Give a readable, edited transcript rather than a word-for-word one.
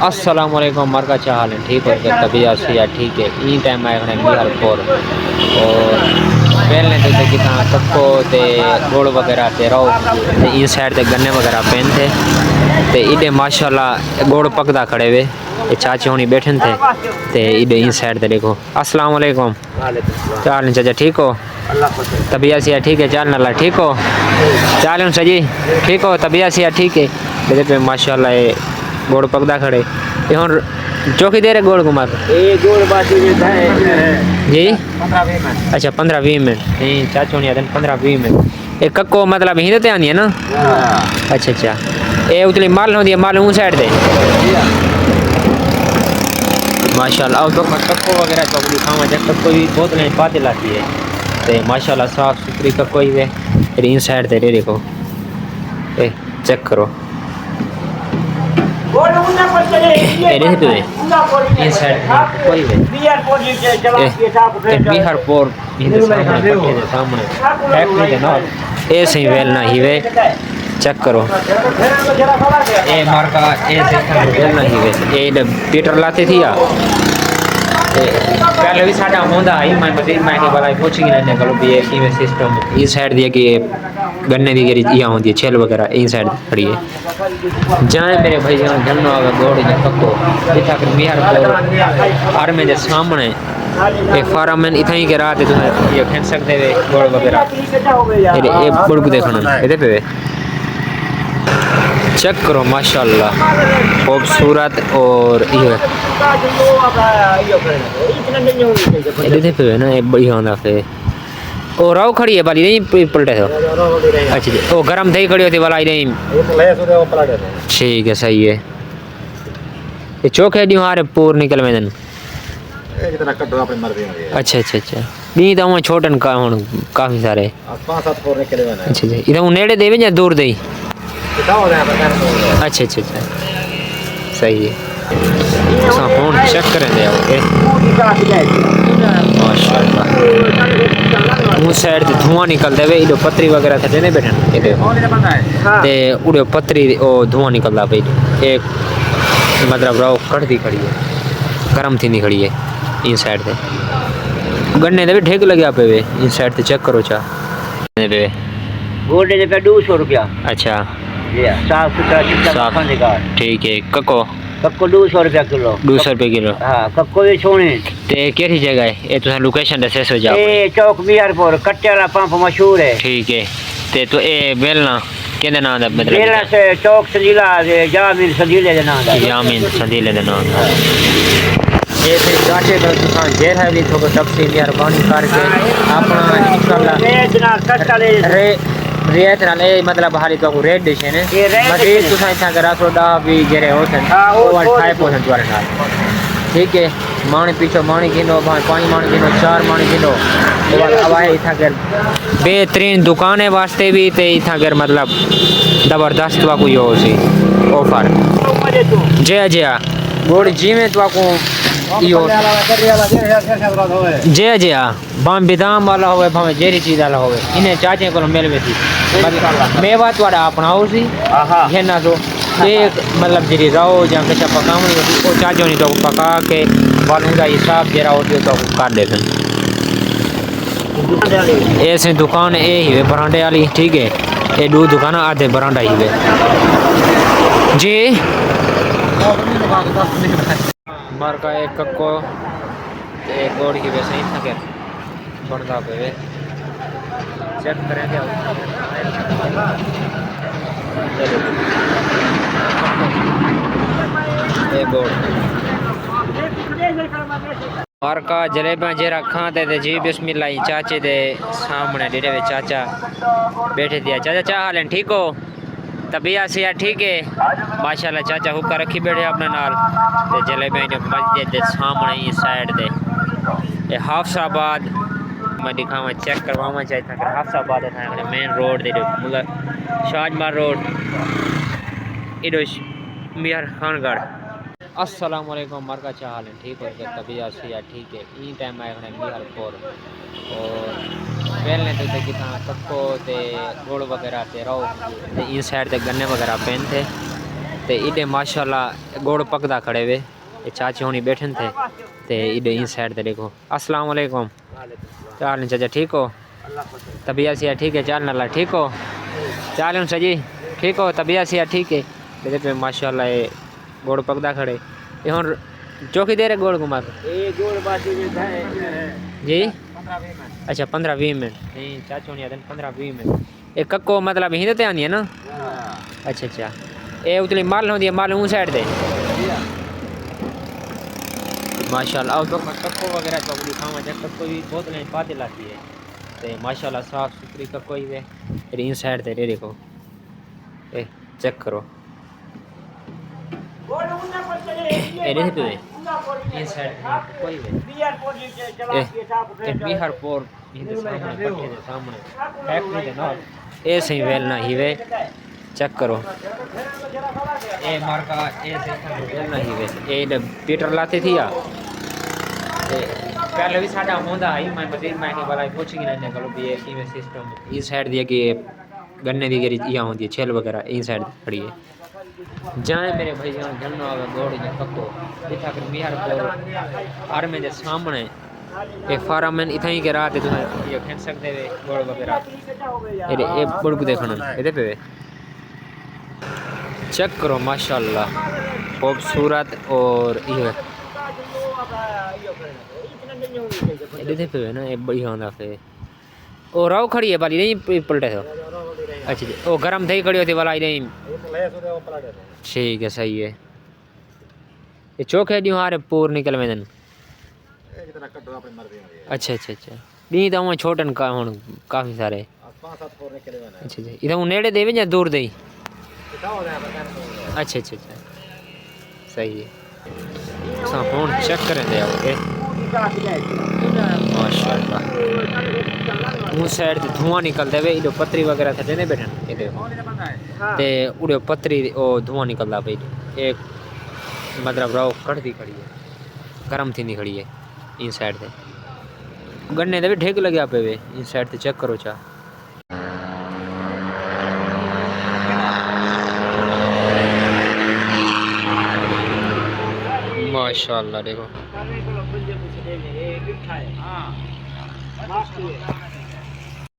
अस्सलाम वालेकुम मरका क्या हाल है ठीक हो गया तबीयत से या ठीक है ई टाइम आए खड़े बिहार और पहले तो देखी था कक्को ते गुड़ वगैरह ते रहो ते ई साइड ते गन्ने वगैरह पेन थे ते इधे माशाल्लाह गुड़ पकदा खड़े हुए ये चाचे होनी बैठे थे ते इधे ई साइड ते देखो अस्सलाम वालेकुम क्या हाल है चाचा ठीक हो तबीयत से ठीक है चाल नला ठीक हो चाल सजी ठीक हो तबीयत से ठीक है देखते पे माशाल्लाह ये गोड़ पकदा खड़े ये हुन चौकी दे रहे गोड़ कुमार जी 15-20 मिनट। अच्छा 15-20 मिनट नहीं चाचो नहीं आते 15-20 मिनट एक कक्को मतलब हिंदे ते आंदी है ना अच्छा अच्छा ये उतली माल होती है माल उन साइड दे माशाल्लाह अब तो कक्को वगैरह चौकड़ी खावा जब कक्को भी बोतलें पाते लाती है तो माशाल्लाह साफ सुथरी कक्को ही है फिर इन साइड ते देखो ए चेक करो बिहारपुर सामने ए सही वेल ना ही वे चेक करो ए मार्का ए वेल ना ही वे ए पीटर लाते थी या पहले भी साडा होंदा है मैं मजीद मैं के बारे पूछी ना करो भी ये में सिस्टम इस साइड दिया कि गन्ने दी गरी या होती है छेल वगैरह इन साइड खड़ी है जाए मेरे भाई जान जन्नो आवे गोड़ या कक्को इथा कर बिहार और में जे सामने एक फार्म में इथा ही के रात है तुम्हें ये खेल सकते वे गोड़ वगैरह ये बुड़क देखना इधर पे चेक करो माशाल्लाह खूबसूरत और ये इधर पे ना एक बढ़िया होना फिर और राव खड़ी है वाली नहीं पलटे तो अच्छा जी ओ गरम दही खड़ी होती वाला नहीं ठीक है सही है ये चोखे दी हारे पूर निकल में दिन अच्छा अच्छा अच्छा नहीं तो छोटन का हुन काफी सारे 5-7 पूर निकले हुए अच्छा जी इधर नेड़े देवे या दूर दे अच्छा अच्छा अच्छा सही है फोन चेक करें दे ओके माशाल्लाह उस साइड से धुआं निकलता है इधर पत्थरी वगैरह थे ने बैठन ते उड़े पत्थरी ओ धुआं निकलता पे एक मतलब राव कड़ती खड़ी है गरम थी नहीं खड़ी है इन साइड से गन्ने दे भी ठेक लगे पे वे इन साइड से चेक करो चा पे गोल्डे दे पे 200 रुपया अच्छा ये साफ सुथरा ठीक है कक्को कक्को 200 रुपया किलो 200 रुपये किलो हाँ कक्को भी सोने ते केरी जगह है ये तुसा लोकेशन दसे सो जाओ ए चौक बिहारपुर कट्टे वाला पंप मशहूर है ठीक है ते तो ए बेलना केदे नाम दा मतलब बेलना से चौक सजीला जामिन सजीले दे नाम दा यामीन सदीले दे नाम ये फिर चाचे का दुकान जेर है भी थोड़ा तफसील मेहरबानी करके अपना इंशाल्लाह रे रेट नाले मतलब हाली तो रेट देशे ने मजीद तुसा इथा करा थोड़ा भी जेरे होसन वो 28% वाले नाल ठीक है मानी पीछो मानी किलो 5 मानी किलो 4 मानी किलो अब आए इथा कर बेहतरीन दुकान वास्ते भी ते इथा कर मतलब जबरदस्त वा कोई हो सी ऑफर जय जय गोड़ जी में तो को यो जय जय बाम बिदाम वाला होवे भावे जेरी चीज वाला होवे इन्हें चाचे को मिलवे थी मेवा तोड़ा अपनाओ सी घेना तो एक मतलब जेरी राओ या कच्चा पकावनी होती वो चाचो नहीं तो पका के बालों का हिसाब जरा होती तो कर देते ऐसे दुकान ए ही वे बरांडे वाली ठीक है ये दो दुकान आधे बरांडा ही वे जी मार का एक कक्को एक गोड़ की वैसे ही थके बनता पे चेक करेंगे एक गोड़ मार का जलेबियां जरा खाते थे जी बिस्मिल्लाह चाचे दे सामने डेरे वे चाचा बैठे दिया चाचा क्या हाल है ठीक हो तबीयत से यार ठीक है माशाल्लाह चाचा हुक्का रखी बैठे अपने नाल ते जलेबियां जो मस्जिद दे सामने ही साइड दे ये हाफसाबाद मैं दिखावा चेक करवावा चाहता कि हाफसाबाद है मेन रोड दे मतलब शाहजमार रोड इधर मियार खानगढ़ अस्सलाम वालेकुम मरका क्या हाल है ठीक हो गया तबीयत से यार ठीक है ई टाइम आए खड़े बिहारपुर और पहले तो देखी था कक्को ते गुड़ वगैरह ते रहो ते इन साइड ते गन्ने वगैरह पेन थे ते इडे माशाल्लाह गोड़ पकदा खड़े वे ये चाचे होनी बैठे थे ते इडे इन साइड ते देखो अस्सलाम वालेकुम चाल चाचा ठीक हो तबीयत से ठीक है चाल नाला ठीक हो चाल सजी ठीक हो तबीयत से ठीक है देखो माशाल्लाह ये गोड़ पकदा खड़े ये हुन चौकी दे रहे गोड़ घुमा के जी अच्छा 15-20 मिनट नहीं चाचो नहीं आते 15-20 मिनट एक कक्को मतलब हिंदे ते आनी है ना अच्छा अच्छा ये उतली माल होती है माल उन साइड दे माशाल्लाह और तो कक्को वगैरह तो दिखावा जब कक्को भी बहुत नहीं पाते लाती है तो माशाल्लाह साफ सुथरी कक्को ही है इन साइड दे देखो ए चेक करो ए देखो इन साइड कोई है बिहार पोर इनके सामने पट्टे के सामने फैक्ट्री के ना ए सही वेल ना ही वे चेक करो ए मार्का ए सही वेल ना ही वे ए पीटर लाते थी या पहले भी साडा होंदा आई मैं मजीद महीने वाला पूछी ना ने कलो भी की में सिस्टम इस साइड दिया कि गन्ने दी गरी या होती है छेल वगैरह इन साइड खड़ी है जाए मेरे भैया गन्नो आवे गोड़ ने पक्को इथा कर बिहार पोर आर्मी के सामने एक फार्म में इथा ही के रात तुम ये खेल सकते वे गोड़ वगैरह ये बड़क देखना इधर पे चेक करो माशाल्लाह खूबसूरत और ये इधर पे ना ये बढ़िया होना पे और राव खड़ी है वाली नहीं पलटे तो अच्छा जी ओ गरम थी खड़ी होती वाला नहीं ठीक है सही है ये चौक है ड्यू हारे पूर निकल में अच्छा अच्छा अच्छा नहीं तो वहाँ छोटन का हूँ काफ़ी सारे अच्छा जी इधर नेड़े देवे या दूर दे अच्छा अच्छा अच्छा सही है फोन चेक करें दे आओगे माशाल्लाह उस साइड से धुआं निकलता है इधर पतरी वगैरह थे नहीं बैठे इधर ते उड़े पतरी ओ धुआं निकलता भाई एक मतलब राव कड़ती खड़ी है गरम थी खड़ी है इन साइड से गन्ने दे भी ढेक लगे पे वे इन साइड से चेक करो चा माशाल्लाह देखो